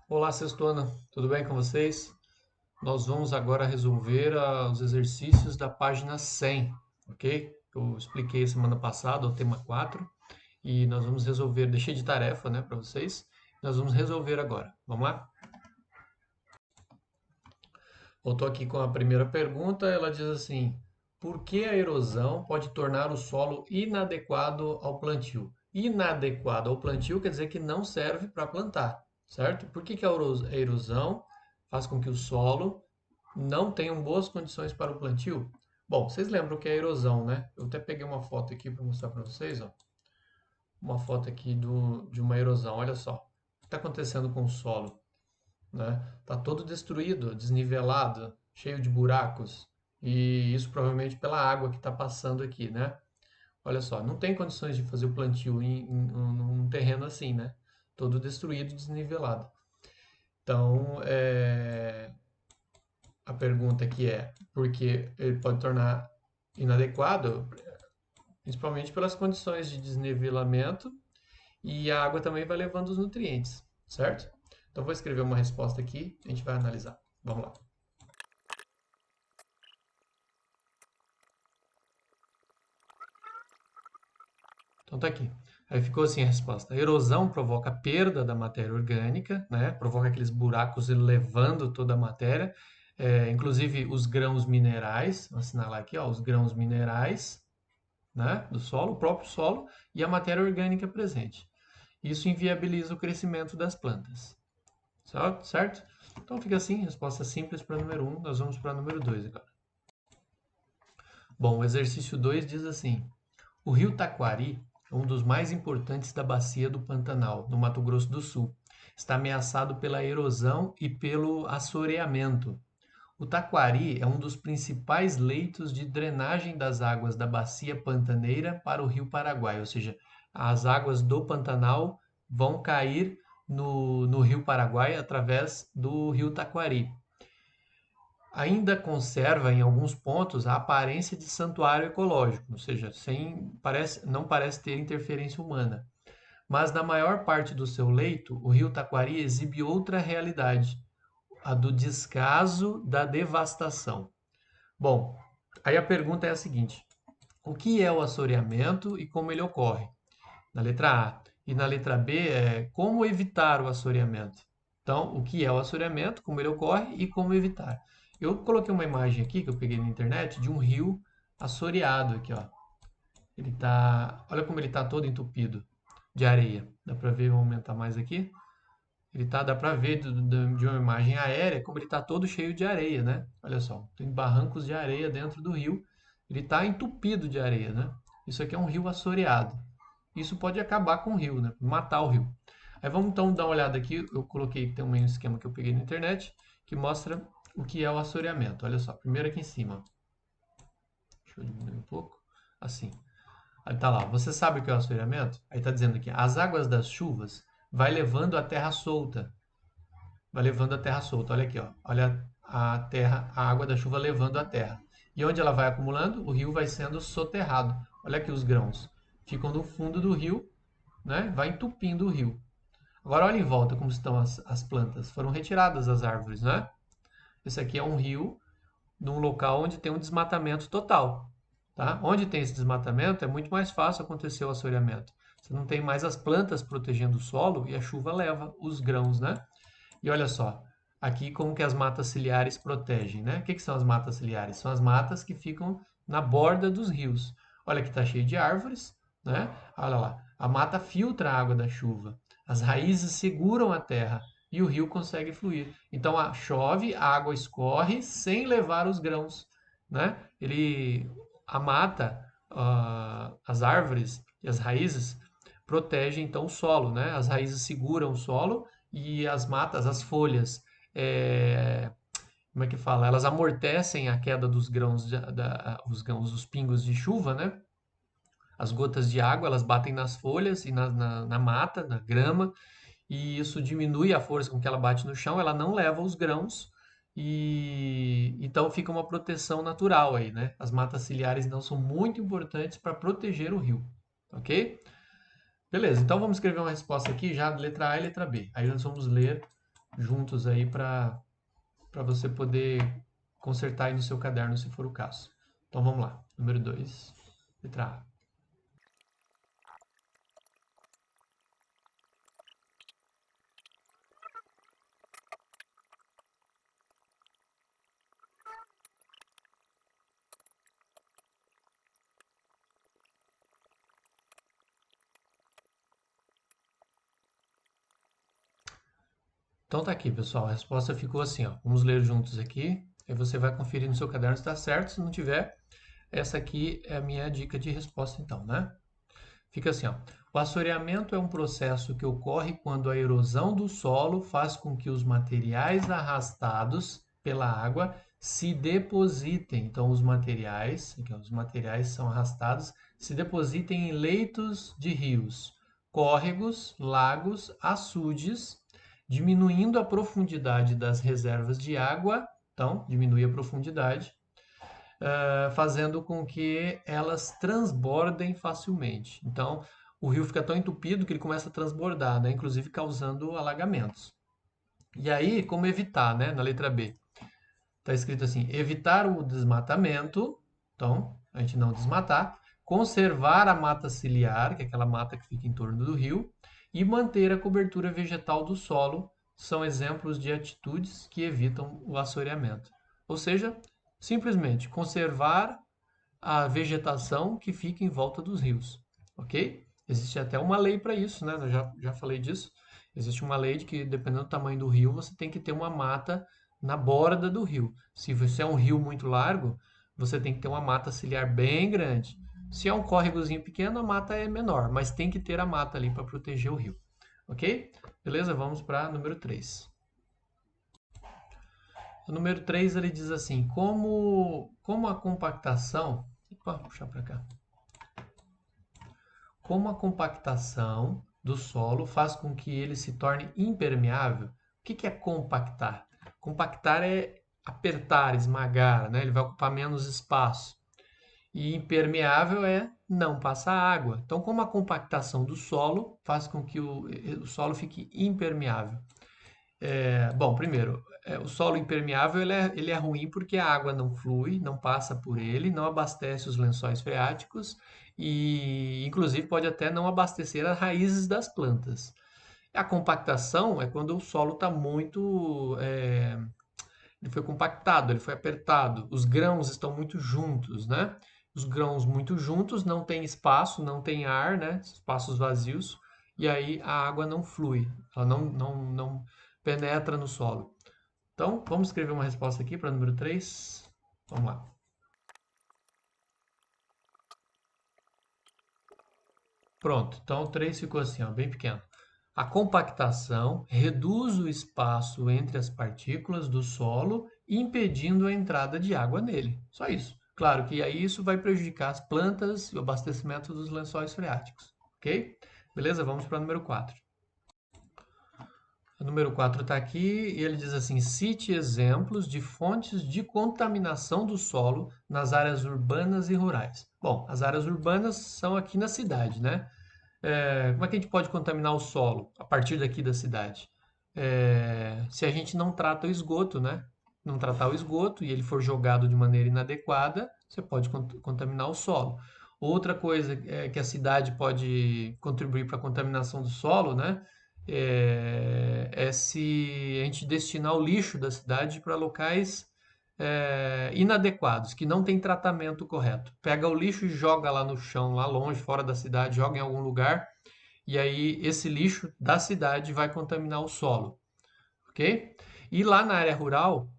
Olá, sextona, tudo bem com vocês? Nós vamos agora resolver os exercícios da página 100, ok? Eu expliquei semana passada o tema 4 e nós vamos resolver, deixei de tarefa, né, para vocês. Nós vamos resolver agora. Vamos lá? Eu estou aqui com a primeira pergunta, ela diz assim: por que a erosão pode tornar o solo inadequado ao plantio? Inadequado ao plantio quer dizer que não serve para plantar, certo? Por que que a erosão faz com que o solo não tenham boas condições para o plantio? Bom, vocês lembram o que é erosão, né? Eu até peguei uma foto aqui para mostrar para vocês, ó. Uma foto aqui de uma erosão. Olha só. O que está acontecendo com o solo, né? Tá todo destruído, desnivelado, cheio de buracos. E isso provavelmente pela água que está passando aqui, né? Olha só, não tem condições de fazer o plantio num terreno assim, né? Todo destruído, desnivelado. Então, a pergunta aqui é porque ele pode tornar inadequado, principalmente pelas condições de desnivelamento e a água também vai levando os nutrientes, certo? Então vou escrever uma resposta aqui, a gente vai analisar. Vamos lá. Então tá aqui. Aí ficou assim a resposta. A erosão provoca a perda da matéria orgânica, né? Provoca aqueles buracos levando toda a matéria, inclusive os grãos minerais, vou assinalar aqui, ó, os grãos minerais, né, do solo, o próprio solo e a matéria orgânica presente. Isso inviabiliza o crescimento das plantas. Certo? Então fica assim, resposta simples para número 1. Nós vamos para número 2 agora. Bom, o exercício 2 diz assim: o rio Taquari é um dos mais importantes da bacia do Pantanal, no Mato Grosso do Sul. Está ameaçado pela erosão e pelo assoreamento. O Taquari é um dos principais leitos de drenagem das águas da bacia pantaneira para o rio Paraguai, ou seja, as águas do Pantanal vão cair no rio Paraguai através do rio Taquari. Ainda conserva em alguns pontos a aparência de santuário ecológico, ou seja, não parece ter interferência humana. Mas na maior parte do seu leito, o rio Taquari exibe outra realidade, a do descaso da devastação. Bom, aí a pergunta é a seguinte: o que é o assoreamento e como ele ocorre? Na letra A. E na letra B é como evitar o assoreamento. Então, o que é o assoreamento, como ele ocorre e como evitar. Eu coloquei uma imagem aqui que eu peguei na internet de um rio assoreado aqui, ó. Olha como ele está todo entupido de areia. Dá para ver, vou aumentar mais aqui. Dá para ver de uma imagem aérea como ele está todo cheio de areia, né? Olha só, tem barrancos de areia dentro do rio. Ele está entupido de areia, né? Isso aqui é um rio assoreado. Isso pode acabar com o rio, né? Matar o rio. Aí vamos então dar uma olhada aqui. Eu coloquei também um esquema que eu peguei na internet que mostra o que é o assoreamento. Olha só, primeiro aqui em cima. Deixa eu diminuir um pouco. Assim. Aí tá lá. Você sabe o que é o assoreamento? Aí tá dizendo aqui: as águas das chuvas vai levando a terra solta. Vai levando a terra solta. Olha aqui, ó. Olha a terra, a água da chuva levando a terra. E onde ela vai acumulando, o rio vai sendo soterrado. Olha aqui os grãos. Ficam no fundo do rio, né? Vai entupindo o rio. Agora olha em volta como estão as plantas. Foram retiradas as árvores, né? Esse aqui é um rio num local onde tem um desmatamento total. Tá? Onde tem esse desmatamento é muito mais fácil acontecer o assoreamento. Você não tem mais as plantas protegendo o solo e a chuva leva os grãos, né? E olha só, aqui como que as matas ciliares protegem, né? O que são as matas ciliares? São as matas que ficam na borda dos rios. Olha que está cheio de árvores, né? Olha lá, a mata filtra a água da chuva. As raízes seguram a terra e o rio consegue fluir. Então chove, a água escorre sem levar os grãos, né? A mata, as árvores e as raízes protegem então o solo, né? As raízes seguram o solo e as matas, as folhas, é, como é que fala? Elas amortecem a queda dos grãos, os pingos de chuva, né? As gotas de água, elas batem nas folhas e na mata, na grama, e isso diminui a força com que ela bate no chão, ela não leva os grãos, e então fica uma proteção natural aí, né? As matas ciliares não são muito importantes para proteger o rio, ok? Beleza, então vamos escrever uma resposta aqui já letra A e letra B. Aí nós vamos ler juntos aí para você poder consertar aí no seu caderno, se for o caso. Então vamos lá. Número 2, letra A. Então tá aqui, pessoal. A resposta ficou assim, ó. Vamos ler juntos aqui. Aí você vai conferir no seu caderno se está certo. Se não tiver, essa aqui é a minha dica de resposta, então, né? Fica assim, ó. O assoreamento é um processo que ocorre quando a erosão do solo faz com que os materiais arrastados pela água se depositem. Então, os materiais são arrastados, se depositem em leitos de rios, córregos, lagos, açudes, diminuindo a profundidade das reservas de água. Então, diminui a profundidade, fazendo com que elas transbordem facilmente. Então, o rio fica tão entupido que ele começa a transbordar, né? Inclusive causando alagamentos. E aí, como evitar, né? Na letra B, está escrito assim: evitar o desmatamento, então, a gente não desmatar, conservar a mata ciliar, que é aquela mata que fica em torno do rio, e manter a cobertura vegetal do solo, são exemplos de atitudes que evitam o assoreamento. Ou seja, simplesmente conservar a vegetação que fica em volta dos rios, ok? Existe até uma lei para isso, né? Eu já falei disso. Existe uma lei de que, dependendo do tamanho do rio, você tem que ter uma mata na borda do rio. Se você é um rio muito largo, você tem que ter uma mata ciliar bem grande. Se é um córregozinho pequeno, a mata é menor, mas tem que ter a mata ali para proteger o rio. Ok? Beleza? Vamos para número 3. O número 3 ele diz assim: como a compactação. Opa, puxar para cá. Como a compactação do solo faz com que ele se torne impermeável. O que é compactar? Compactar é apertar, esmagar, né? Ele vai ocupar menos espaço. E impermeável é não passar água. Então, como a compactação do solo faz com que o solo fique impermeável? Bom, primeiro, o solo impermeável ele é ruim porque a água não flui, não passa por ele, não abastece os lençóis freáticos e, inclusive, pode até não abastecer as raízes das plantas. A compactação é quando o solo está muito. Ele foi compactado, ele foi apertado, os grãos estão muito juntos, né? Os grãos muito juntos não tem espaço, não tem ar, né? Espaços vazios, e aí a água não flui, ela não penetra no solo. Então, vamos escrever uma resposta aqui para o número 3. Vamos lá. Pronto, então o 3 ficou assim, ó, bem pequeno. A compactação reduz o espaço entre as partículas do solo, impedindo a entrada de água nele. Só isso. Claro que aí isso vai prejudicar as plantas e o abastecimento dos lençóis freáticos. Ok? Beleza? Vamos para o número 4. O número 4 está aqui e ele diz assim: cite exemplos de fontes de contaminação do solo nas áreas urbanas e rurais. Bom, as áreas urbanas são aqui na cidade, né? Como é que a gente pode contaminar o solo a partir daqui da cidade? Se a gente não trata o esgoto, né? Não tratar o esgoto e ele for jogado de maneira inadequada, você pode contaminar o solo. Outra coisa que a cidade pode contribuir para a contaminação do solo, né? Se a gente destinar o lixo da cidade para locais inadequados, que não tem tratamento correto. Pega o lixo e joga lá no chão, lá longe, fora da cidade, joga em algum lugar, e aí esse lixo da cidade vai contaminar o solo, ok? E lá na área rural,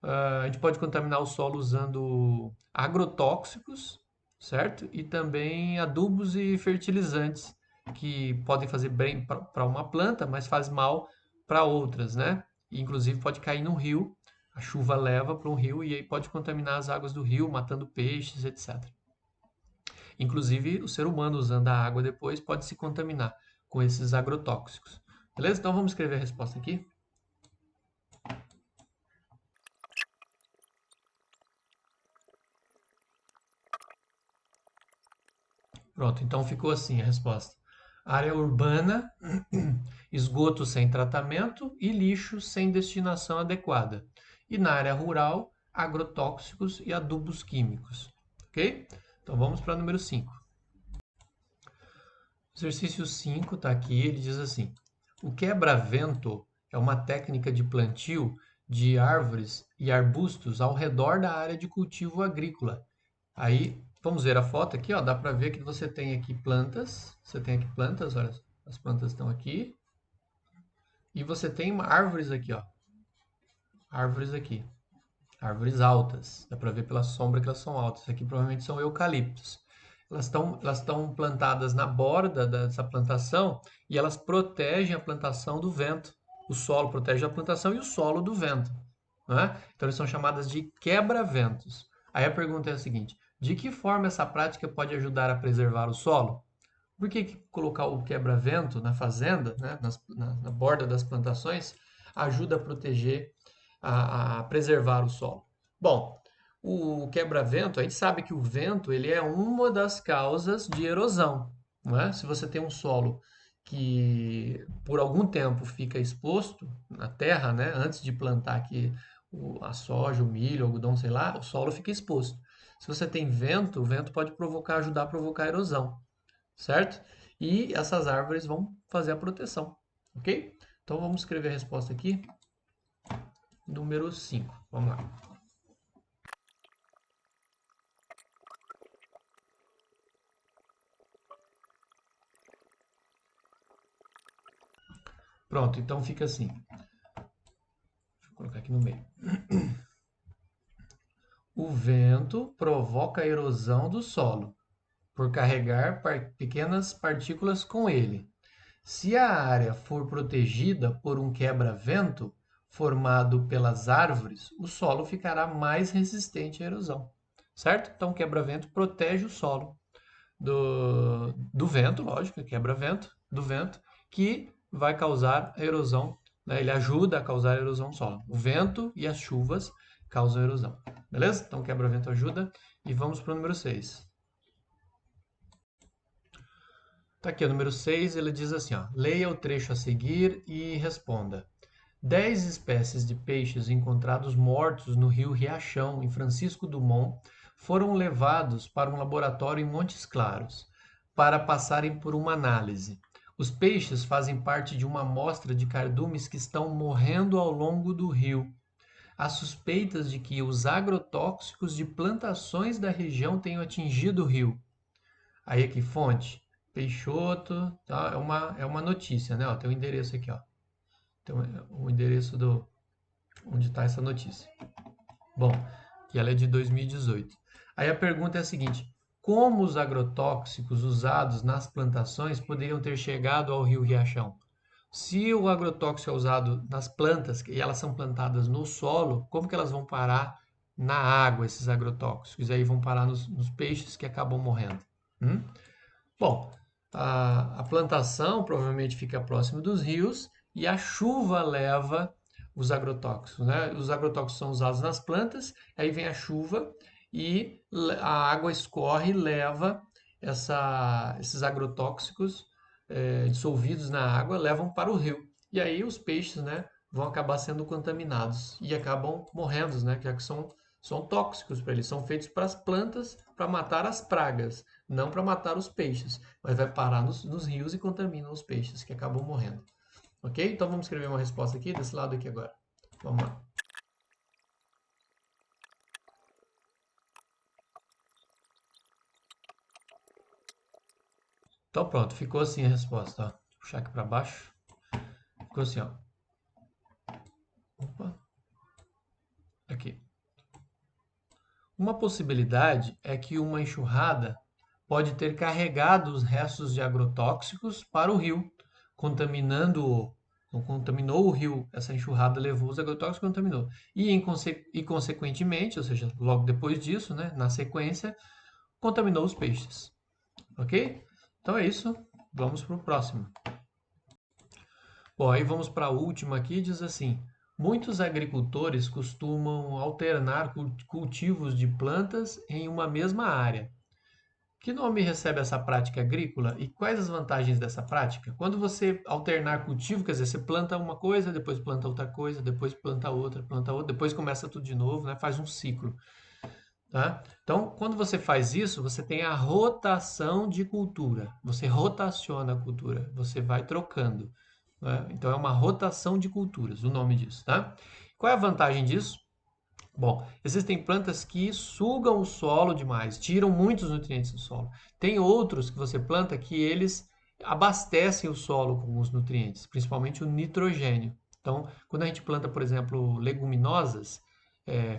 a gente pode contaminar o solo usando agrotóxicos, certo? E também adubos e fertilizantes, que podem fazer bem para uma planta, mas faz mal para outras, né? E, inclusive pode cair no rio, a chuva leva para um rio e aí pode contaminar as águas do rio, matando peixes, etc. Inclusive, o ser humano usando a água depois pode se contaminar com esses agrotóxicos. Beleza? Então vamos escrever a resposta aqui. Pronto, então ficou assim a resposta. área urbana, esgoto sem tratamento e lixo sem destinação adequada. E na área rural, agrotóxicos e adubos químicos. Ok? Então vamos para o número 5. Exercício 5 está aqui, ele diz assim: o quebra-vento é uma técnica de plantio de árvores e arbustos ao redor da área de cultivo agrícola. Aí, vamos ver a foto aqui, ó, dá para ver que você tem aqui plantas, olha, as plantas estão aqui, e você tem árvores aqui, ó, árvores aqui, árvores altas, dá para ver pela sombra que elas são altas. Aqui provavelmente são eucaliptos. Elas estão plantadas na borda dessa plantação e elas protegem a plantação do vento. O solo protege a plantação e o solo do vento, né? Então, eles são chamadas de quebra-ventos. Aí a pergunta é a seguinte: de que forma essa prática pode ajudar a preservar o solo? Por que colocar o quebra-vento na fazenda, né, na borda das plantações, ajuda a proteger, a preservar o solo? Bom, o quebra-vento, a gente sabe que o vento ele é uma das causas de erosão, não é? Se você tem um solo que por algum tempo fica exposto na terra, né, antes de plantar aqui a soja, o milho, o algodão, sei lá, o solo fica exposto. Se você tem vento, o vento pode ajudar a provocar erosão, certo? E essas árvores vão fazer a proteção, ok? Então vamos escrever a resposta aqui, número 5. Vamos lá. Pronto, então fica assim. Deixa eu colocar aqui no meio. O vento provoca a erosão do solo por carregar pequenas partículas com ele. Se a área for protegida por um quebra-vento formado pelas árvores, o solo ficará mais resistente à erosão, certo? Então, o quebra-vento protege o solo do vento, lógico, quebra-vento, do vento, que vai causar a erosão, né? Ele ajuda a causar a erosão do solo. O vento e as chuvas causam erosão, beleza? Então, quebra-vento ajuda. E vamos para o número 6. Tá aqui o número 6, ele diz assim, ó: leia o trecho a seguir e responda. 10 espécies de peixes encontrados mortos no rio Riachão, em Francisco Dumont, foram levados para um laboratório em Montes Claros para passarem por uma análise. Os peixes fazem parte de uma amostra de cardumes que estão morrendo ao longo do rio. Há suspeitas de que os agrotóxicos de plantações da região tenham atingido o rio. Aí aqui, fonte, Peixoto, tá? É uma notícia, né? Ó, tem o endereço aqui, ó. Tem o endereço onde está essa notícia. Bom, que ela é de 2018. Aí a pergunta é a seguinte: como os agrotóxicos usados nas plantações poderiam ter chegado ao rio Riachão? Se o agrotóxico é usado nas plantas e elas são plantadas no solo, como que elas vão parar na água, esses agrotóxicos? E aí vão parar nos peixes que acabam morrendo. Hum? Bom, a plantação provavelmente fica próximo dos rios e a chuva leva os agrotóxicos, né? Os agrotóxicos são usados nas plantas, aí vem a chuva e a água escorre e leva esses agrotóxicos dissolvidos na água, levam para o rio. E aí os peixes, né, vão acabar sendo contaminados e acabam morrendo, né, já que são tóxicos para eles, são feitos para as plantas para matar as pragas, não para matar os peixes, mas vai parar nos rios e contamina os peixes que acabam morrendo. Ok? Então vamos escrever uma resposta aqui desse lado aqui agora. Vamos lá. Então pronto, ficou assim a resposta. Ó. Vou puxar aqui para baixo. Ficou assim, ó. Opa. Aqui. Uma possibilidade é que uma enxurrada pode ter carregado os restos de agrotóxicos para o rio, contaminando-o. Então, contaminou o rio, essa enxurrada levou os agrotóxicos e contaminou. E consequentemente, ou seja, logo depois disso, né, na sequência, contaminou os peixes. Ok? Então é isso. Vamos para o próximo. Bom, aí vamos para a última aqui, diz assim: muitos agricultores costumam alternar cultivos de plantas em uma mesma área. Que nome recebe essa prática agrícola e quais as vantagens dessa prática? Quando você alternar cultivo, quer dizer, você planta uma coisa, depois planta outra coisa, depois planta outra, depois começa tudo de novo, né? Faz um ciclo, tá? Então, quando você faz isso, você tem a rotação de cultura. Você rotaciona a cultura, você vai trocando, né? Então, é uma rotação de culturas, o nome disso, tá? Qual é a vantagem disso? Bom, existem plantas que sugam o solo demais, tiram muitos nutrientes do solo. Tem outros que você planta que eles abastecem o solo com os nutrientes, principalmente o nitrogênio. Então, quando a gente planta, por exemplo, leguminosas,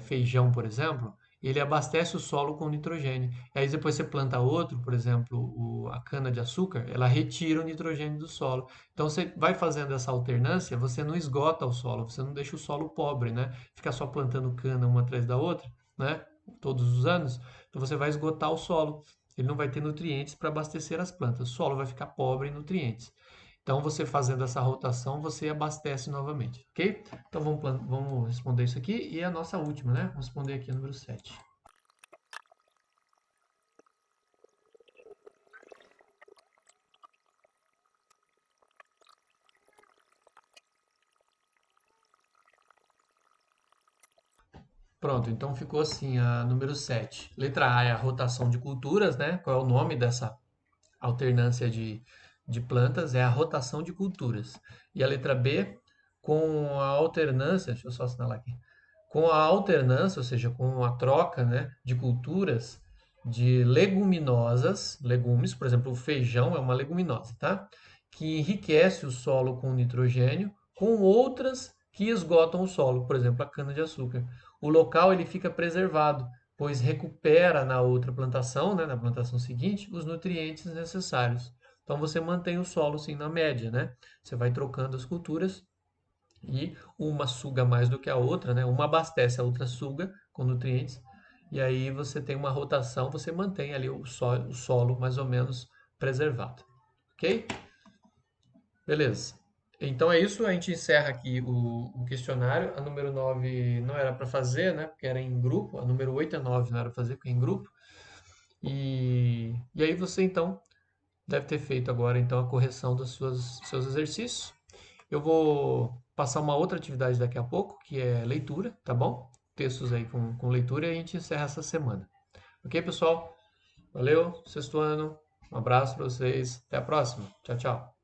feijão, por exemplo, ele abastece o solo com nitrogênio. E aí depois você planta outro, por exemplo, a cana-de-açúcar, ela retira o nitrogênio do solo. Então você vai fazendo essa alternância, você não esgota o solo, você não deixa o solo pobre, né? Ficar só plantando cana uma atrás da outra, né? Todos os anos, então você vai esgotar o solo. Ele não vai ter nutrientes para abastecer as plantas. O solo vai ficar pobre em nutrientes. Então, você fazendo essa rotação, você abastece novamente, ok? Então, vamos responder isso aqui. E a nossa última, né? Vamos responder aqui a número 7. Pronto, então ficou assim a número 7. Letra A é a rotação de culturas, né? Qual é o nome dessa alternância de plantas? É a rotação de culturas. E a letra B, com a alternância, deixa eu só assinalar aqui. Com a alternância, ou seja, com a troca, né, de culturas de leguminosas, legumes, por exemplo, o feijão é uma leguminosa, tá? Que enriquece o solo com nitrogênio, com outras que esgotam o solo, por exemplo, a cana-de-açúcar. O local ele fica preservado, pois recupera na outra plantação, né, na plantação seguinte, os nutrientes necessários. Então você mantém o solo sim na média, né? Você vai trocando as culturas e uma suga mais do que a outra, né? Uma abastece, a outra suga com nutrientes. E aí você tem uma rotação, você mantém ali o solo mais ou menos preservado. Ok? Beleza. Então é isso, a gente encerra aqui o questionário. A número 9 não era para fazer, né? Porque era em grupo. A número 8 e a 9 não era para fazer, porque é em grupo. E aí você então deve ter feito agora então a correção dos seus exercícios. Eu vou passar uma outra atividade daqui a pouco, que é leitura, tá bom? Textos aí com leitura e a gente encerra essa semana. Ok, pessoal? Valeu, sexto ano. Um abraço para vocês. Até a próxima. Tchau, tchau.